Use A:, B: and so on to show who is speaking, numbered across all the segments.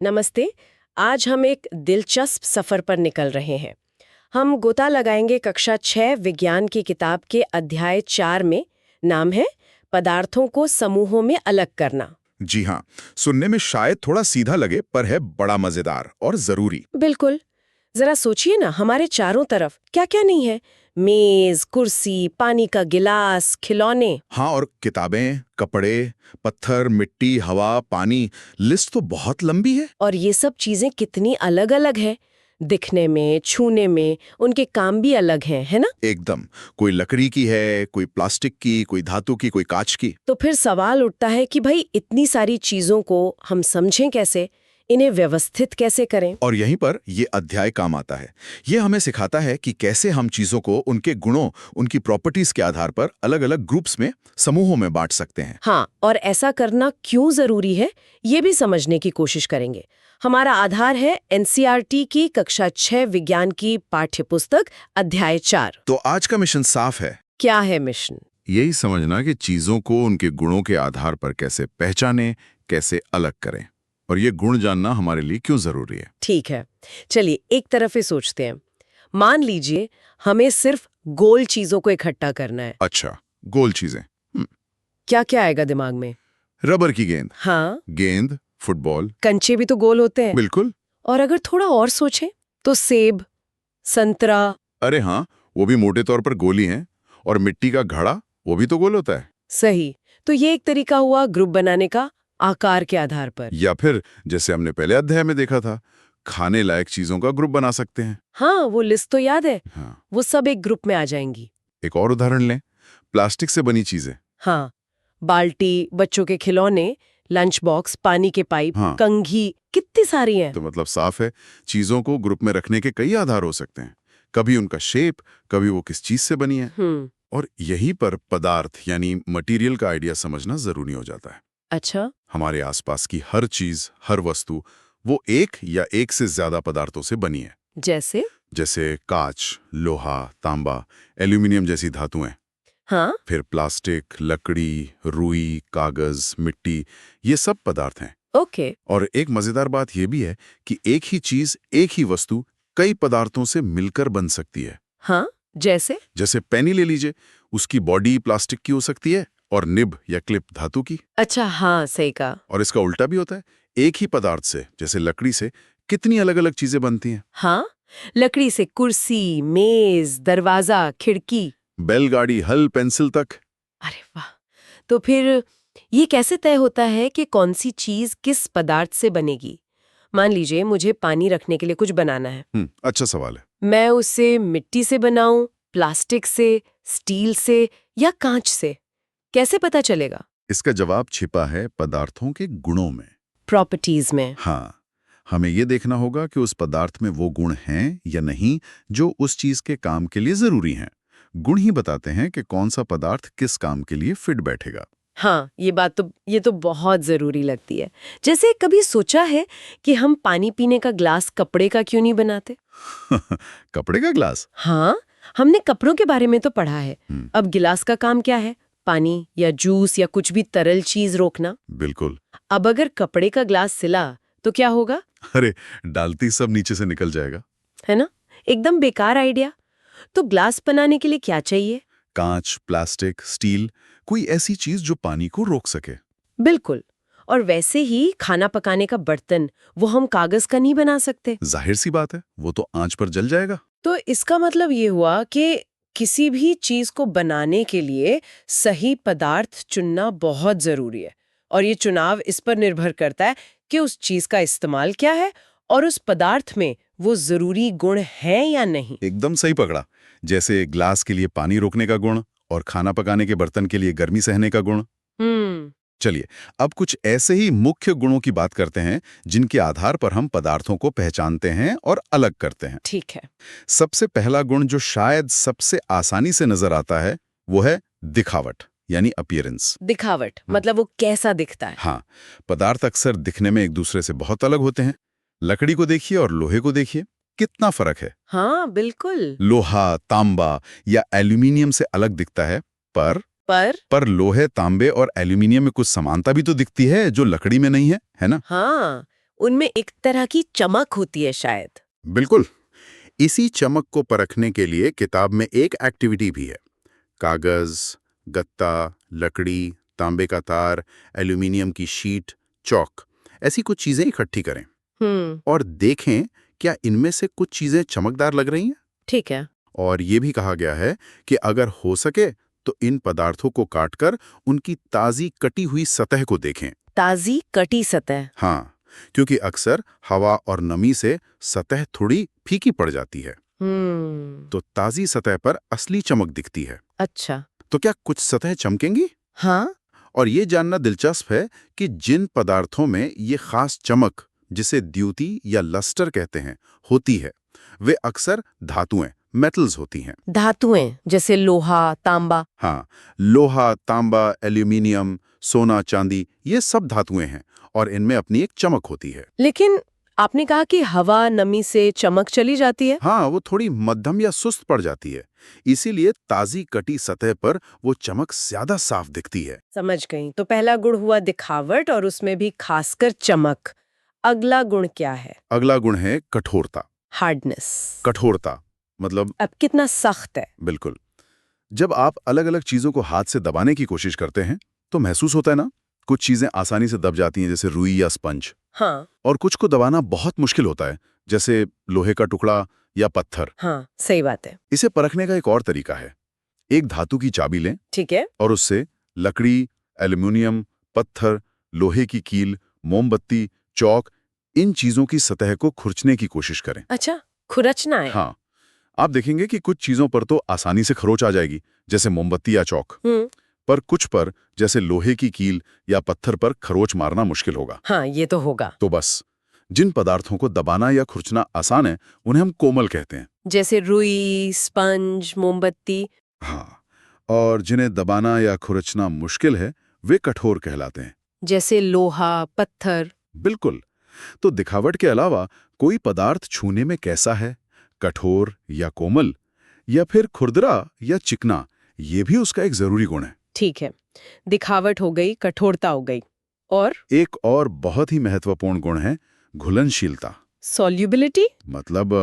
A: नमस्ते। आज हम एक दिलचस्प सफर पर निकल रहे हैं। हम गोता लगाएंगे कक्षा 6 विज्ञान की किताब के अध्याय 4 में। नाम है पदार्थों को समूहों में अलग करना।
B: जी हाँ, सुनने में शायद थोड़ा सीधा लगे पर है बड़ा मजेदार और जरूरी।
A: बिल्कुल। जरा सोचिए ना, हमारे चारों तरफ क्या क्या नहीं है। मेज, कुर्सी, पानी का गिलास, खिलौने।
B: हाँ, और किताबें, कपड़े, पत्थर, मिट्टी, हवा, पानी, लिस्ट तो बहुत लंबी है।
A: और ये सब चीजें कितनी अलग अलग है। दिखने में, छूने में उनके काम भी अलग हैं, है ना?
B: एकदम। कोई लकड़ी की है, कोई प्लास्टिक की, कोई धातु की, कोई कांच की।
A: तो फिर सवाल उठता है कि भाई इतनी सारी चीजों को हम समझें कैसे, इन्हें व्यवस्थित कैसे करें।
B: और यहीं पर ये अध्याय काम आता है। ये हमें सिखाता है कि कैसे हम चीजों को उनके गुणों, उनकी प्रॉपर्टीज के आधार पर अलग-अलग ग्रुप्स में, समूहों में बांट सकते हैं।
A: हाँ, और ऐसा करना क्यों जरूरी है, ये भी समझने की कोशिश करेंगे। हमारा आधार है एनसीईआरटी की कक्षा 6 विज्ञान की पाठ्यपुस्तक अध्याय 4।
B: तो आज का मिशन साफ है।
A: क्या है मिशन?
B: यही समझना कि चीजों को उनके गुणों के आधार पर कैसे पहचानें, कैसे अलग करें, और ये गुण जानना हमारे लिए क्यों जरूरी है।
A: ठीक है, चलिए एक तरफ ही सोचते हैं। मान लीजिए हमें सिर्फ गोल चीजों को इकट्ठा करना है।
B: अच्छा, गोल चीजें।
A: क्या क्या आएगा दिमाग में?
B: रबर की गेंद।
A: हाँ,
B: गेंद, फुटबॉल।
A: कंचे भी तो गोल होते हैं।
B: बिल्कुल।
A: और अगर थोड़ा और सोचें तो सेब, संतरा।
B: अरे हाँ, वो भी मोटे तौर पर गोल ही हैं। और मिट्टी का घड़ा, वो भी तो गोल होता है।
A: सही। तो ये एक तरीका हुआ ग्रुप बनाने का, आकार के आधार पर।
B: या फिर जैसे हमने पहले अध्याय में देखा था, खाने लायक चीजों का ग्रुप बना सकते हैं।
A: हाँ, वो लिस्ट तो याद है।
B: हाँ।
A: वो सब एक ग्रुप में आ जाएंगी।
B: एक और उदाहरण लें, प्लास्टिक से बनी चीजें।
A: हाँ, बाल्टी, बच्चों के खिलौने, लंच बॉक्स, पानी के पाइप,
B: हाँ।
A: कंघी, कितनी सारी हैं।
B: तो मतलब साफ है, चीजों को ग्रुप में रखने के कई आधार हो सकते हैं। कभी उनका शेप, कभी वो किस चीज से बनी है। और यहीं पर पदार्थ यानी मटेरियल का आइडिया समझना जरूरी हो जाता है।
A: अच्छा।
B: हमारे आसपास की हर चीज, हर वस्तु, वो एक या एक से ज्यादा पदार्थों से बनी है।
A: जैसे?
B: जैसे कांच, लोहा, तांबा, एल्यूमिनियम जैसी धातुएं।
A: हाँ।
B: फिर प्लास्टिक, लकड़ी, रुई, कागज, मिट्टी, ये सब पदार्थ हैं।
A: ओके।
B: और एक मजेदार बात यह भी है कि एक ही चीज, एक ही वस्तु कई पदार्थों से मिलकर बन सकती है।
A: हाँ, जैसे?
B: जैसे पेन ही ले लीजिए, उसकी बॉडी प्लास्टिक की हो सकती है और निब या क्लिप धातु की।
A: अच्छा, हाँ, सही कहा।
B: और इसका उल्टा भी होता है। एक ही पदार्थ से, जैसे लकड़ी से, कितनी अलग-अलग चीजें बनती हैं।
A: हाँ, लकड़ी से कुर्सी, मेज, दरवाजा, खिड़की।
B: बैलगाड़ी, हल, पेंसिल तक।
A: अरे वाह! तो फिर ये कैसे तय होता है कि कौन सी चीज किस पदार्थ से बनेगी? मान लीजिए मुझे पानी रखने के लिए कुछ बनाना है।
B: अच्छा सवाल है।
A: मैं उसे मिट्टी से बनाऊं, प्लास्टिक से, स्टील से या कांच से? कैसे पता चलेगा?
B: इसका जवाब छिपा है पदार्थों के गुणों में।
A: प्रॉपर्टीज में।
B: हाँ, हमें ये देखना होगा कि उस पदार्थ में वो गुण हैं या नहीं जो उस चीज के काम के लिए जरूरी हैं। गुण ही बताते हैं कि कौन सा पदार्थ किस काम के लिए फिट बैठेगा।
A: हाँ, ये तो बहुत जरूरी लगती है। जैसे कभी सोचा है कि हम पानी पीने का ग्लास कपड़े का क्यों नहीं बनाते?
B: कपड़े का ग्लास?
A: हाँ, हमने कपड़ों के बारे में तो पढ़ा है। अब गिलास का काम क्या है? पानी या जूस या कुछ भी तरल चीज रोकना।
B: बिल्कुल।
A: अब अगर कपड़े का ग्लास सिला तो क्या होगा?
B: अरे, डालती सब नीचे से निकल जाएगा।
A: है ना? एकदम बेकार आइडिया। तो ग्लास बनाने के लिए क्या चाहिए?
B: कांच, प्लास्टिक, स्टील, कोई ऐसी चीज जो पानी को रोक सके।
A: बिल्कुल। और वैसे ही खाना पकाने का बर्तन, वो हम कागज का नहीं बना सकते।
B: जाहिर सी बात है, वो तो आंच पर जल जाएगा।
A: तो इसका मतलब ये हुआ कि किसी भी चीज को बनाने के लिए सही पदार्थ चुनना बहुत जरूरी है। और ये चुनाव इस पर निर्भर करता है कि उस चीज का इस्तेमाल क्या है और उस पदार्थ में वो जरूरी गुण हैं या नहीं।
B: एकदम सही पकड़ा। जैसे ग्लास के लिए पानी रोकने का गुण और खाना पकाने के बर्तन के लिए गर्मी सहने का गुण। चलिए, अब कुछ ऐसे ही मुख्य गुणों की बात करते हैं जिनके आधार पर हम पदार्थों को पहचानते हैं और अलग करते हैं।
A: ठीक है।
B: सबसे पहला गुण जो शायद सबसे आसानी से नजर आता है, वो है दिखावट यानी अपीयरेंस।
A: दिखावट मतलब वो कैसा दिखता है?
B: हाँ, पदार्थ अक्सर दिखने में एक दूसरे से बहुत अलग होते हैं। लकड़ी को देखिए और लोहे को देखिए, कितना फर्क है।
A: हाँ, बिल्कुल।
B: लोहा, तांबा या एल्यूमिनियम से अलग दिखता है, पर लोहे, तांबे और एल्यूमिनियम में कुछ समानता भी तो दिखती है जो लकड़ी में नहीं है, है ना?
A: हाँ, उनमें एक तरह की चमक होती है शायद।
C: बिल्कुल। इसी चमक को परखने के लिए किताब में एक एक्टिविटी भी है। कागज, गत्ता, लकड़ी, तांबे का तार, एल्यूमिनियम की शीट, चौक, ऐसी कुछ चीजें इकट्ठी करें और देखें क्या इनमें से कुछ चीजें चमकदार लग रही हैं।
A: ठीक है।
C: और ये भी कहा गया है कि अगर हो सके तो इन पदार्थों को काटकर उनकी ताजी कटी हुई सतह को देखें।
A: ताजी कटी सतह।
C: हाँ, क्योंकि अक्सर हवा और नमी से सतह थोड़ी फीकी पड़ जाती है, तो ताजी सतह पर असली चमक दिखती है।
A: अच्छा।
C: तो क्या कुछ सतह चमकेंगी?
A: हाँ।
C: और ये जानना दिलचस्प है कि जिन पदार्थों में ये खास चमक, जिसे द्युति या लस्टर कहते हैं, होती है, वे अक्सर धातुएं, मेटल्स होती हैं।
A: धातुएं जैसे लोहा, तांबा।
C: हाँ, लोहा, तांबा, एल्यूमिनियम, सोना, चांदी, ये सब धातुएं हैं और इनमें अपनी एक चमक होती है।
A: लेकिन आपने कहा कि हवा, नमी से चमक चली जाती है।
C: हाँ, वो थोड़ी मध्यम या सुस्त पड़ जाती है, इसीलिए ताजी कटी सतह पर वो चमक ज्यादा साफ दिखती है।
A: समझ गई। तो पहला गुण हुआ दिखावट और उसमें भी खासकर चमक। अगला गुण क्या है?
C: अगला गुण है कठोरता।
A: हार्डनेस।
C: कठोरता मतलब
A: अब कितना सख्त है?
C: बिल्कुल। जब आप अलग अलग चीजों को हाथ से दबाने की कोशिश करते हैं तो महसूस होता है ना, कुछ चीजें आसानी से दब जाती हैं जैसे रुई या स्पंज।
A: हाँ।
C: और कुछ को दबाना बहुत मुश्किल होता है जैसे लोहे का टुकड़ा या पत्थर।
A: हाँ, सही बात है।
C: इसे परखने का एक और तरीका है। एक धातु की चाबी लें
A: ठीक है।
C: और उससे लकड़ी, एल्यूमिनियम, पत्थर, लोहे की कील, मोमबत्ती, चौक, इन चीजों की सतह को खुरचने की कोशिश करें।
A: अच्छा, खुरचना है।
C: हाँ, आप देखेंगे कि कुछ चीजों पर तो आसानी से खरोच आ जाएगी जैसे मोमबत्ती या चौक, पर कुछ पर जैसे लोहे की कील या पत्थर पर खरोच मारना मुश्किल होगा।
A: हाँ, ये तो होगा।
C: तो बस जिन पदार्थों को दबाना या खुरचना आसान है उन्हें हम कोमल कहते हैं।
A: जैसे रुई, स्पंज, मोमबत्ती।
C: हाँ, और जिन्हें दबाना या खुरचना मुश्किल है वे कठोर कहलाते हैं।
A: जैसे लोहा, पत्थर।
C: बिल्कुल। तो दिखावट के अलावा कोई पदार्थ छूने में कैसा है, कठोर या कोमल, या फिर खुरदरा या चिकना, ये भी उसका एक जरूरी गुण है।
A: ठीक है, दिखावट हो गई, कठोरता हो गई, और
C: एक और बहुत ही महत्वपूर्ण गुण है घुलनशीलता।
A: सॉल्युबिलिटी
C: मतलब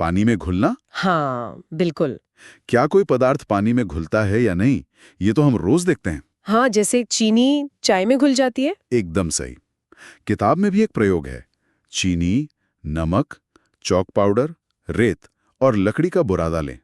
C: पानी में घुलना।
A: हाँ, बिल्कुल।
C: क्या कोई पदार्थ पानी में घुलता है या नहीं, ये तो हम रोज देखते हैं।
A: हाँ, जैसे चीनी चाय में घुल जाती है।
C: एकदम सही। किताब में भी एक प्रयोग है। चीनी, नमक, चॉक पाउडर, रेत और लकड़ी का बुरादा लें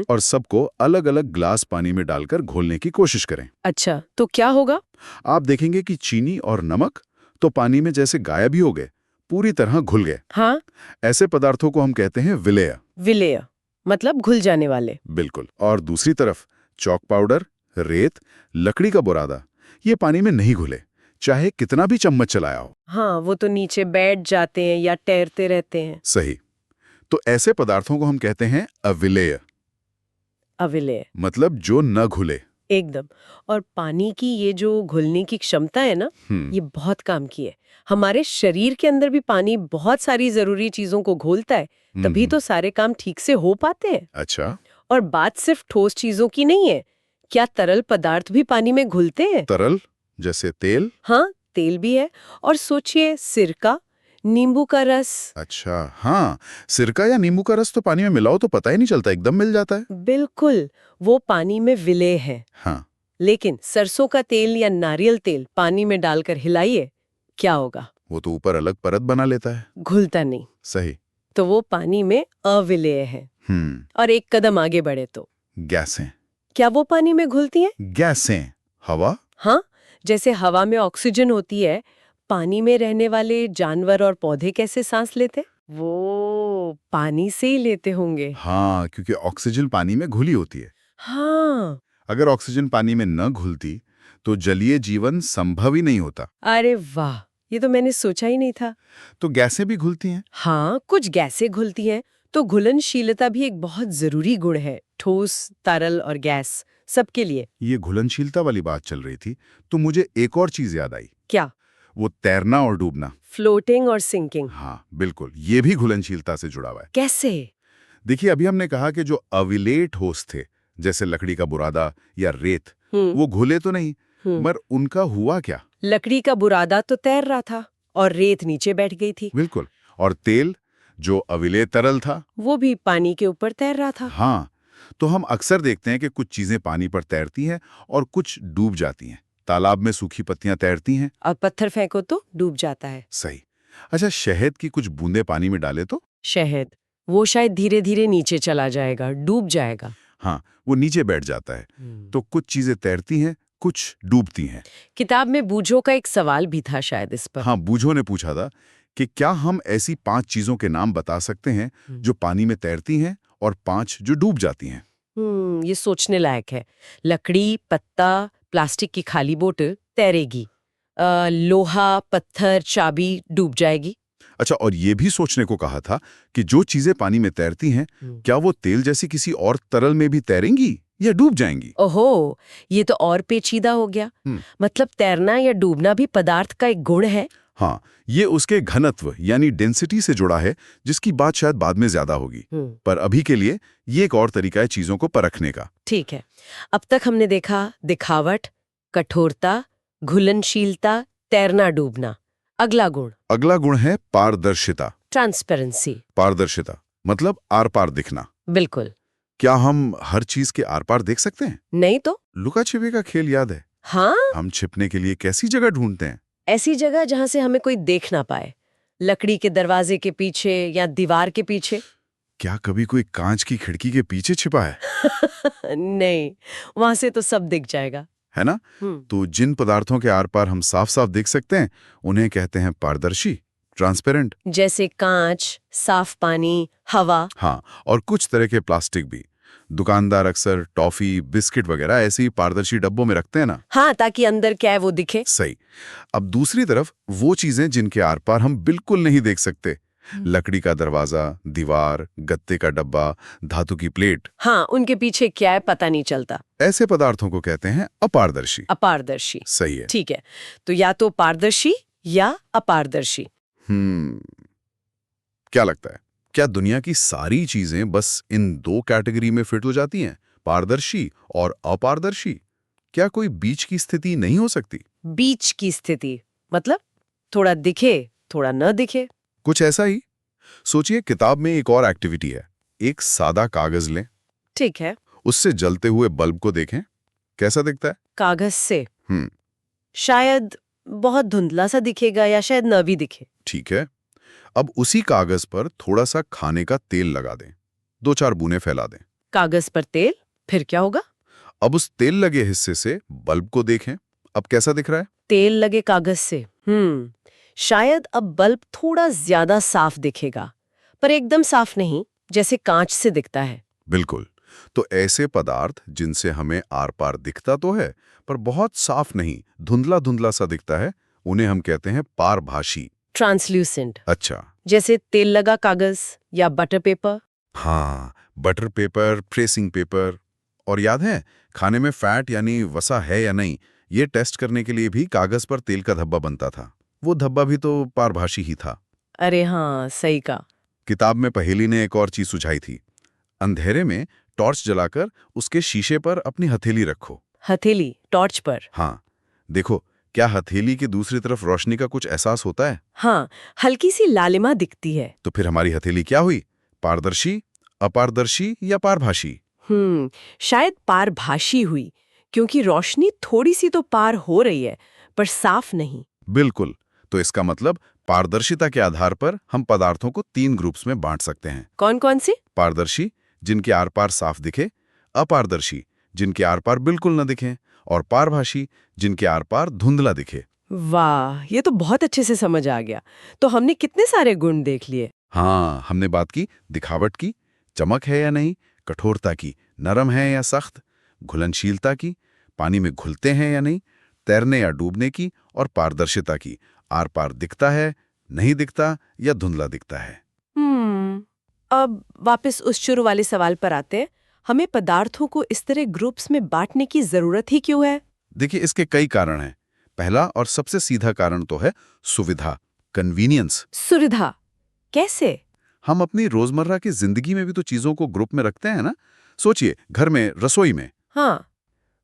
C: और सबको अलग अलग ग्लास पानी में डालकर घोलने की कोशिश करें।
A: अच्छा, तो क्या होगा?
C: आप देखेंगे कि चीनी और नमक तो पानी में जैसे गायब ही हो गए, पूरी तरह घुल गए।
A: हाँ,
C: ऐसे पदार्थों को हम कहते हैं विलेय।
A: विलेय मतलब घुल जाने वाले।
C: बिल्कुल। और दूसरी तरफ चॉक पाउडर, रेत, लकड़ी का बुरादा, ये पानी में नहीं घुले, चाहे कितना भी चम्मच चलाया हो।
A: हाँ, वो तो नीचे बैठ जाते हैं या तैरते रहते हैं।
C: सही। तो ऐसे पदार्थों को हम कहते हैं अविलेय,
A: अविलेय
C: मतलब जो न घुले।
A: एकदम। और पानी की ये जो घुलने की क्षमता है ना, ये बहुत काम की है। हमारे शरीर के अंदर भी पानी बहुत सारी जरूरी चीजों को घोलता है, तभी तो सारे काम ठीक से हो पाते हैं।
C: अच्छा।
A: और बात सिर्फ ठोस चीजों की नहीं है, क्या तरल पदार्थ भी पानी में घुलते हैं?
C: तरल जैसे तेल?
A: हाँ, तेल भी है। और सोचिए सिरका, नींबू का रस।
C: अच्छा, हाँ, सिरका या नींबू का रस तो पानी में मिलाओ तो पता ही नहीं चलता, एकदम मिल जाता है।
A: बिल्कुल, वो पानी में विलेय है।
C: हाँ।
A: लेकिन सरसों का तेल या नारियल तेल पानी में डालकर हिलाइए, क्या होगा?
C: वो तो ऊपर अलग परत बना लेता है।
A: घुलता नहीं।
C: सही।
A: तो वो पानी में अविलेय है। और एक कदम आगे बढ़े तो
C: गैसें।
A: क्या वो पानी में घुलती हैं?
C: गैसें, हवा?
A: हाँ, जैसे हवा में ऑक्सीजन होती है, पानी में रहने वाले जानवर और पौधे कैसे सांस लेते? वो पानी से ही लेते होंगे।
C: हाँ, क्योंकि ऑक्सीजन पानी में घुली होती है।
A: हाँ।
C: अगर ऑक्सीजन पानी में न घुलती तो जलीय जीवन संभव ही नहीं होता।
A: अरे वाह, ये तो मैंने सोचा ही नहीं था।
C: तो गैसें भी घुलती हैं?
A: हाँ, कुछ गैसें घुलती हैं। तो घुलनशीलता भी एक बहुत जरूरी गुण है, ठोस, तरल और गैस सबके लिए।
C: ये घुलनशीलता वाली बात चल रही थी तो मुझे एक और चीज याद आई।
A: क्या?
C: वो तैरना और डूबना।
A: फ्लोटिंग और सिंकिंग।
C: हाँ, बिल्कुल, ये भी घुलनशीलता से जुड़ा हुआ है।
A: कैसे?
C: देखिए, अभी हमने कहा कि जो अविलेय ठोस थे जैसे लकड़ी का बुरादा या रेत, वो घुले तो नहीं, मगर उनका हुआ क्या?
A: लकड़ी का बुरादा तो तैर रहा था और रेत नीचे बैठ गई थी।
B: बिल्कुल। और तेल, जो अविलेय तरल था,
A: वो भी पानी के ऊपर तैर रहा था।
B: हाँ, तो हम अक्सर देखते हैं कि कुछ चीजें पानी पर तैरती हैं और कुछ डूब जाती हैं। तालाब में सूखी पत्तियां तैरती हैं।
A: और पत्थर फेंको तो डूब जाता है।
B: सही। अच्छा, शहद की कुछ बूंदे पानी में डाले तो?
A: शहद, वो शायद धीरे धीरे नीचे चला जाएगा, डूब जाएगा।
B: हाँ, वो नीचे बैठ जाता है। तो कुछ चीजें तैरती हैं, कुछ डूबती हैं।
A: किताब में बूझो का एक सवाल भी था शायद इस पर।
B: हाँ, बूझो ने पूछा था कि क्या हम ऐसी 5 चीजों के नाम बता सकते हैं जो पानी में तैरती हैं और 5 जो डूब जाती हैं?
A: ये सोचने लायक है। लकड़ी, पत्ता, प्लास्टिक की खाली बोतल तैरेगी। लोहा, पत्थर, चाबी डूब जाएगी।
B: अच्छा, और ये भी सोचने को कहा था कि जो चीजें पानी में तैरती हैं, क्या वो तेल जैसी किसी और तरल में भी तैरेंगी या डूब जाएंगी?
A: ओहो, ये तो और पेचीदा हो गया। मतलब तैरना या डूबना भी पदार्थ का एक गुण है।
B: हाँ, ये उसके घनत्व यानी डेंसिटी से जुड़ा है, जिसकी बात शायद बाद में ज्यादा होगी। पर अभी के लिए ये एक और तरीका है चीजों को परखने का।
A: ठीक है। अब तक हमने देखा दिखावट, कठोरता, घुलनशीलता, तैरना डूबना। अगला गुण
B: है पारदर्शिता।
A: ट्रांसपेरेंसी।
B: पारदर्शिता मतलब आर पार दिखना।
A: बिल्कुल।
B: क्या हम हर चीज के आर पार देख सकते हैं?
A: नहीं तो।
B: लुका छिपी का खेल याद है?
A: हाँ,
B: हम छिपने के लिए कैसी जगह ढूंढते हैं?
A: ऐसी जगह जहां से हमें कोई देख ना पाए। लकड़ी के दरवाजे के पीछे या दीवार के पीछे।
B: क्या कभी कोई कांच की खिड़की के पीछे छिपा है?
A: नहीं, वहां से तो सब दिख जाएगा।
B: है ना? तो जिन पदार्थों के आर पार हम साफ साफ देख सकते हैं, उन्हें कहते हैं पारदर्शी, ट्रांसपेरेंट।
A: जैसे कांच, साफ पानी, हवा।
B: हाँ, और कुछ तरह के प्लास्टिक भी। दुकानदार अक्सर टॉफी, बिस्किट वगैरह ऐसे ही पारदर्शी डब्बों में रखते हैं ना।
A: हाँ, ताकि अंदर क्या है वो दिखे।
B: सही। अब दूसरी तरफ वो चीजें जिनके आर पार हम बिल्कुल नहीं देख सकते। लकड़ी का दरवाजा, दीवार, गत्ते का डब्बा, धातु की प्लेट।
A: हाँ, उनके पीछे क्या है पता नहीं चलता।
B: ऐसे पदार्थों को कहते हैं अपारदर्शी।
A: अपारदर्शी।
B: सही है।
A: ठीक है, तो या तो पारदर्शी या अपारदर्शी।
B: क्या लगता है, क्या दुनिया की सारी चीजें बस इन 2 कैटेगरी में फिट हो जाती हैं, पारदर्शी और अपारदर्शी? क्या कोई बीच की स्थिति नहीं हो सकती?
A: बीच की स्थिति मतलब थोड़ा दिखे, थोड़ा न दिखे।
B: कुछ ऐसा ही। सोचिए, किताब में एक और एक्टिविटी है। एक सादा कागज लें,
A: ठीक है।
B: उससे जलते हुए बल्ब को देखें। कैसा दिखता है?
A: कागज से शायद बहुत धुंधला सा दिखेगा या शायद न भी दिखे।
B: ठीक है। अब उसी कागज पर थोड़ा सा खाने का तेल लगा दें, 2-4 बूंदें फैला दें।
A: कागज पर तेल, फिर क्या होगा?
B: अब उस तेल लगे हिस्से से बल्ब को देखें। अब कैसा दिख रहा है?
A: तेल लगे कागज से शायद अब बल्ब थोड़ा ज्यादा साफ दिखेगा, पर एकदम साफ नहीं, जैसे कांच से दिखता है।
B: बिल्कुल। तो ऐसे पदार्थ जिनसे हमें आर पार दिखता तो है, पर बहुत साफ नहीं, धुंधला धुंधला सा दिखता है, उन्हें हम कहते हैं पारभासी।
A: ट्रांसल्यूसेंट।
B: अच्छा।
A: जैसे तेल लगा कागज या बटर पेपर।
B: हाँ, बटर पेपर, प्रेसिंग पेपर। और याद है, खाने में फैट यानी वसा है या नहीं, ये टेस्ट करने के लिए भी कागज पर तेल का धब्बा बनता था। वो धब्बा भी तो पारभासी ही था।
A: अरे हाँ, सही कहा।
B: किताब में पहेली ने एक और चीज सुझाई थी। अंधेरे में टॉर्च जलाकर उसके शीशे पर अपनी हथेली रखो।
A: हथेली टॉर्च पर?
B: हाँ, देखो, क्या हथेली की दूसरी तरफ रोशनी का कुछ एहसास होता है?
A: हाँ, हल्की सी लालिमा दिखती है।
B: तो फिर हमारी हथेली क्या हुई? पारदर्शी, अपारदर्शी या पारभासी?
A: शायद पारभासी हुई, क्योंकि रोशनी थोड़ी सी तो पार हो रही है, पर साफ नहीं।
B: बिल्कुल। तो इसका मतलब पारदर्शिता के आधार पर हम पदार्थों को 3 ग्रुप्स में बांट सकते हैं।
A: कौन कौन से?
B: पारदर्शी, जिनके आर पार साफ दिखे, अपारदर्शी, जिनके आर पार बिल्कुल न दिखे, और पारभासी, जिनके आर पार धुंधला दिखे।
A: वाह, ये तो बहुत अच्छे से समझ आ गया। तो हमने कितने सारे गुण देख लिए।
B: हाँ, हमने बात की दिखावट की, चमक है या नहीं, कठोरता की, नरम है या सख्त, घुलनशीलता की, पानी में घुलते हैं या नहीं, तैरने या डूबने की, और पारदर्शिता की, आर पार दिखता है, नहीं दिखता या धुंधला दिखता है।
A: अब वापस उस शुरू वाले सवाल पर आते हैं। हमें पदार्थों को इस तरह ग्रुप्स में बांटने की जरूरत ही क्यों है?
B: देखिए, इसके कई कारण हैं। पहला और सबसे सीधा कारण तो है सुविधा, कन्वीनियंस।
A: सुविधा कैसे?
B: हम अपनी रोजमर्रा की जिंदगी में भी तो चीजों को ग्रुप में रखते हैं ना। सोचिए, घर में, रसोई में।
A: हाँ,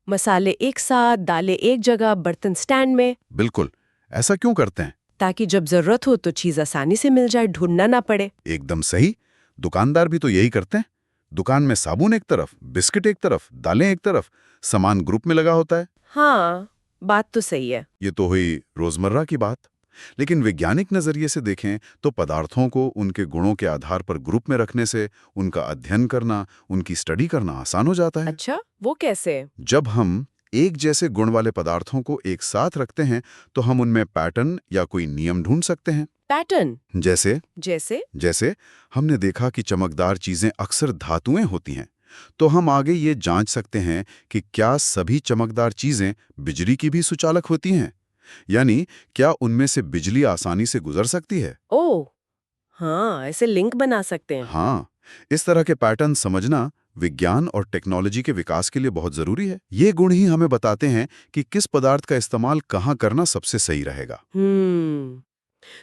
A: मसाले एक साथ, दालें एक जगह, बर्तन स्टैंड में।
B: बिल्कुल। ऐसा क्यों करते हैं?
A: ताकि जब जरूरत हो तो चीज आसानी से मिल जाए, ढूंढना ना पड़े।
B: एकदम सही। दुकानदार भी तो यही करते हैं। दुकान में साबुन एक तरफ, बिस्किट एक तरफ, दालें एक तरफ, सामान ग्रुप में लगा होता है।
A: हाँ, बात तो सही है।
B: ये तो हुई रोजमर्रा की बात। लेकिन वैज्ञानिक नजरिए से देखें तो पदार्थों को उनके गुणों के आधार पर ग्रुप में रखने से उनका अध्ययन करना, उनकी स्टडी करना आसान हो जाता है।
A: अच्छा, वो कैसे?
B: जब हम एक जैसे गुण वाले पदार्थों को एक साथ रखते हैं तो हम उनमें पैटर्न या कोई नियम ढूंढ सकते हैं।
A: पैटर्न?
B: जैसे
A: जैसे
B: हमने देखा कि चमकदार चीजें अक्सर धातुएं होती हैं, तो हम आगे ये जांच सकते हैं कि क्या सभी चमकदार चीजें बिजली की भी सुचालक होती हैं, यानी क्या उनमें से बिजली आसानी से गुजर सकती है।
A: ओह, हाँ, ऐसे लिंक बना सकते हैं।
B: हाँ, इस तरह के पैटर्न समझना विज्ञान और टेक्नोलॉजी के विकास के लिए बहुत जरूरी है। ये गुण ही हमें बताते हैं कि किस पदार्थ का इस्तेमाल कहाँ करना सबसे सही रहेगा।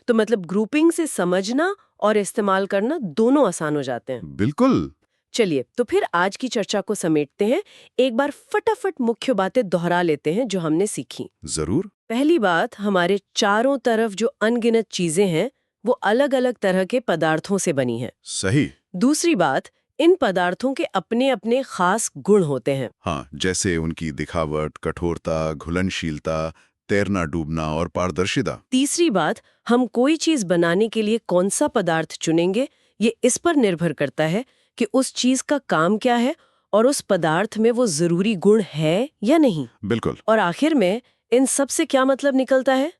A: तो मतलब ग्रुपिंग से समझना और इस्तेमाल करना दोनों आसान हो जाते हैं।
B: बिल्कुल।
A: चलिए, तो फिर आज की चर्चा को समेटते हैं। एक बार फटाफट मुख्य बातें दोहरा लेते हैं जो हमने सीखी।
B: जरूर।
A: पहली बात, हमारे चारों तरफ जो अनगिनत चीजें हैं वो अलग अलग तरह के पदार्थों से बनी हैं।
B: सही।
A: दूसरी बात, इन पदार्थों के अपने अपने खास गुण होते हैं।
B: हाँ, जैसे उनकी दिखावट, कठोरता, घुलनशीलता, तैरना डूबना और पारदर्शिता।
A: तीसरी बात, हम कोई चीज बनाने के लिए कौन सा पदार्थ चुनेंगे ये इस पर निर्भर करता है कि उस चीज का काम क्या है और उस पदार्थ में वो जरूरी गुण है या नहीं।
B: बिल्कुल।
A: और आखिर में इन सब से क्या मतलब निकलता है?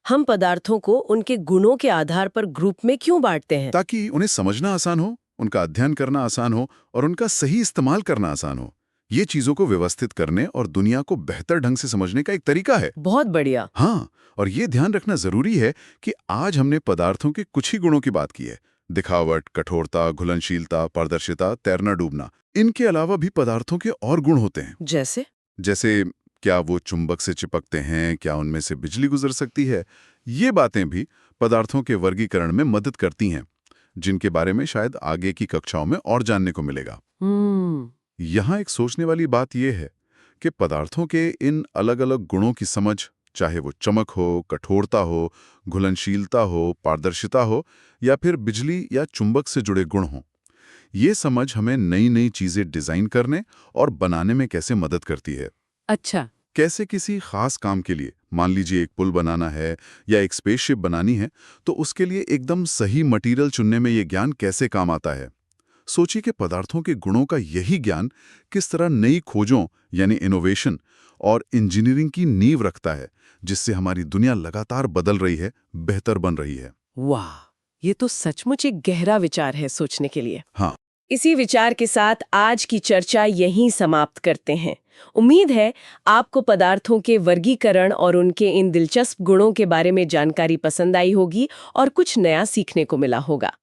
A: हम पदार्थों को उनके गुणों के आधार पर ग्रुप में क्यों बांटते हैं?
B: ताकि उन्हें समझना आसान हो, उनका अध्ययन करना आसान हो और उनका सही इस्तेमाल करना आसान हो। ये चीजों को व्यवस्थित करने और दुनिया को बेहतर ढंग से समझने का एक तरीका है।
A: बहुत बढ़िया।
B: हाँ, और ये ध्यान रखना जरूरी है कि आज हमने पदार्थों के कुछ ही गुणों की बात की है। दिखावट, कठोरता, घुलनशीलता, पारदर्शिता, तैरना डूबना। इनके अलावा भी पदार्थों के और गुण होते हैं। जैसे क्या वो चुंबक से चिपकते हैं, क्या उनमें से बिजली गुजर सकती है। ये बातें भी पदार्थों के वर्गीकरण में मदद करती हैं, जिनके बारे में शायद आगे की कक्षाओं में और जानने को मिलेगा। यहाँ एक सोचने वाली बात यह है कि पदार्थों के इन अलग-अलग गुणों की समझ, चाहे वो चमक हो, कठोरता हो, घुलनशीलता हो, पारदर्शिता हो या फिर बिजली या चुंबक से जुड़े गुण हों, ये समझ हमें नई नई चीजें डिजाइन करने और बनाने में कैसे मदद करती है।
A: अच्छा।
B: कैसे किसी खास काम के लिए, मान लीजिए एक पुल बनाना है या एक स्पेसशिप बनानी है, तो उसके लिए एकदम सही मटेरियल चुनने में ये ज्ञान कैसे काम आता है। सोचिए कि पदार्थों के गुणों का यही ज्ञान किस तरह नई खोजों यानी इनोवेशन और इंजीनियरिंग की नींव रखता है, जिससे हमारी दुनिया लगातार बदल रही है, बेहतर बन रही है।
A: वाह, ये तो सचमुच एक गहरा विचार है सोचने के लिए।
B: हाँ।
A: इसी विचार के साथ आज की चर्चा यहीं समाप्त करते हैं। उम्मीद है आपको पदार्थों के वर्गीकरण और उनके इन दिलचस्प गुणों के बारे में जानकारी पसंद आई होगी और कुछ नया सीखने को मिला होगा।